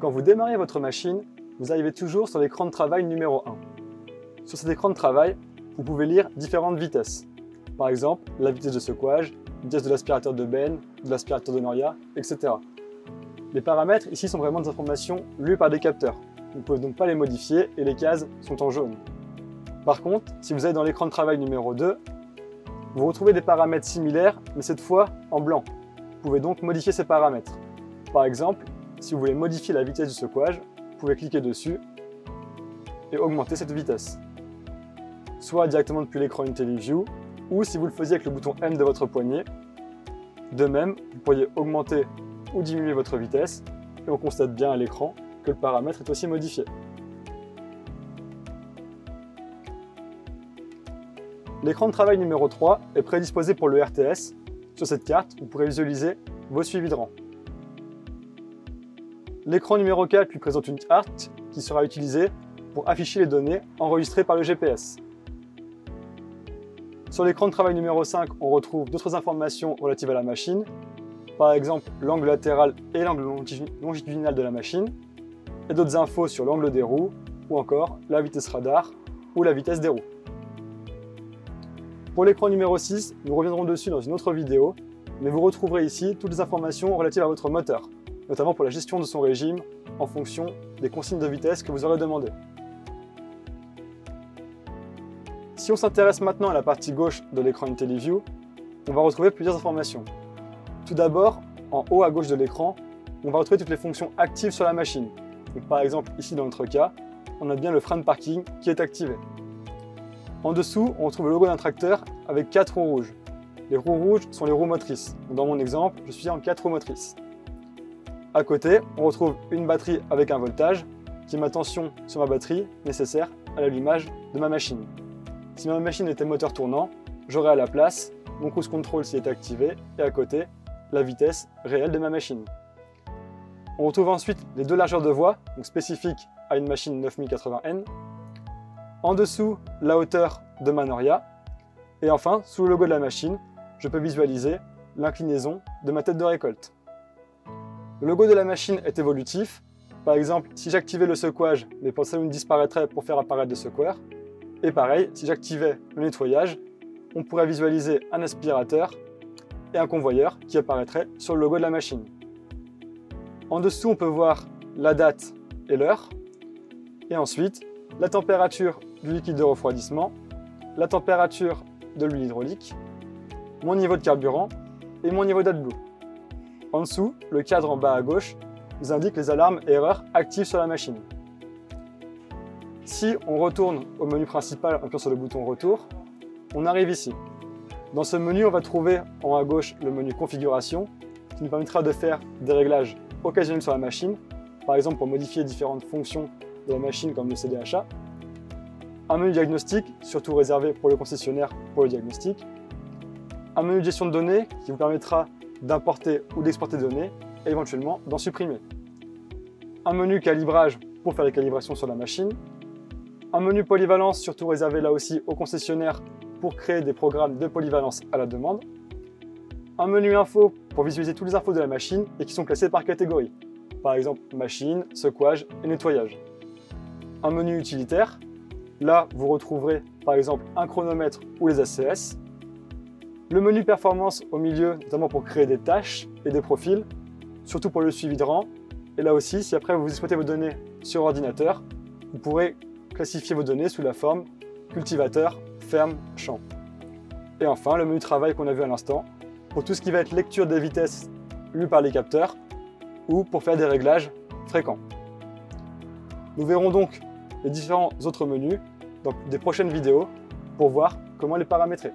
Quand vous démarrez votre machine, vous arrivez toujours sur l'écran de travail numéro 1. Sur cet écran de travail, vous pouvez lire différentes vitesses. Par exemple, la vitesse de secouage, la vitesse de l'aspirateur de benne, de l'aspirateur de noria, etc. Les paramètres ici sont vraiment des informations lues par des capteurs. Vous ne pouvez donc pas les modifier et les cases sont en jaune. Par contre, si vous allez dans l'écran de travail numéro 2, vous retrouvez des paramètres similaires, mais cette fois en blanc. Vous pouvez donc modifier ces paramètres. Par exemple, si vous voulez modifier la vitesse du secouage, vous pouvez cliquer dessus et augmenter cette vitesse. Soit directement depuis l'écran IntelliView, ou si vous le faisiez avec le bouton M de votre poignet. De même, vous pourriez augmenter ou diminuer votre vitesse, et on constate bien à l'écran que le paramètre est aussi modifié. L'écran de travail numéro 3 est prédisposé pour le RTS. Sur cette carte, vous pourrez visualiser vos suivis de rang. L'écran numéro 4 lui présente une carte qui sera utilisée pour afficher les données enregistrées par le GPS. Sur l'écran de travail numéro 5, on retrouve d'autres informations relatives à la machine, par exemple l'angle latéral et l'angle longitudinal de la machine, et d'autres infos sur l'angle des roues, ou encore la vitesse radar ou la vitesse des roues. Pour l'écran numéro 6, nous reviendrons dessus dans une autre vidéo, mais vous retrouverez ici toutes les informations relatives à votre moteur, notamment pour la gestion de son régime en fonction des consignes de vitesse que vous aurez demandées. Si on s'intéresse maintenant à la partie gauche de l'écran IntelliView, on va retrouver plusieurs informations. Tout d'abord, en haut à gauche de l'écran, on va retrouver toutes les fonctions actives sur la machine. Donc, par exemple, ici dans notre cas, on a bien le frein de parking qui est activé. En dessous, on retrouve le logo d'un tracteur avec 4 roues rouges. Les roues rouges sont les roues motrices. Dans mon exemple, je suis en 4 roues motrices. À côté, on retrouve une batterie avec un voltage qui est ma tension sur ma batterie nécessaire à l'allumage de ma machine. Si ma machine était moteur tournant, j'aurais à la place mon cruise control s'il est activé et à côté la vitesse réelle de ma machine. On retrouve ensuite les deux largeurs de voie, donc spécifiques à une machine 9080N. En dessous, la hauteur de ma noria. Et enfin, sous le logo de la machine, je peux visualiser l'inclinaison de ma tête de récolte. Le logo de la machine est évolutif. Par exemple, si j'activais le secouage, les pantalons disparaîtraient pour faire apparaître des secoueurs. Et pareil, si j'activais le nettoyage, on pourrait visualiser un aspirateur et un convoyeur qui apparaîtraient sur le logo de la machine. En dessous, on peut voir la date et l'heure. Et ensuite, la température du liquide de refroidissement, la température de l'huile hydraulique, mon niveau de carburant et mon niveau d'AdBlue. En dessous, le cadre en bas à gauche nous indique les alarmes et erreurs actives sur la machine. Si on retourne au menu principal en appuyant sur le bouton Retour, on arrive ici. Dans ce menu, on va trouver en haut à gauche le menu Configuration qui nous permettra de faire des réglages occasionnels sur la machine, par exemple pour modifier différentes fonctions de la machine comme le CDHA. Un menu Diagnostic, surtout réservé pour le concessionnaire pour le diagnostic. Un menu de gestion de données qui vous permettra d'importer ou d'exporter des données et éventuellement d'en supprimer. Un menu Calibrage pour faire les calibrations sur la machine. Un menu polyvalence, surtout réservé là aussi aux concessionnaires pour créer des programmes de polyvalence à la demande. Un menu info pour visualiser toutes les infos de la machine et qui sont classées par catégorie. Par exemple, machine, secouage et nettoyage. Un menu utilitaire. Là, vous retrouverez par exemple un chronomètre ou les ACS. Le menu performance au milieu, notamment pour créer des tâches et des profils, surtout pour le suivi de rang. Et là aussi, si après vous exploitez vos données sur ordinateur, vous pourrez classifier vos données sous la forme cultivateur, ferme, champ. Et enfin, le menu travail qu'on a vu à l'instant, pour tout ce qui va être lecture des vitesses lues par les capteurs ou pour faire des réglages fréquents. Nous verrons donc les différents autres menus dans des prochaines vidéos pour voir comment les paramétrer.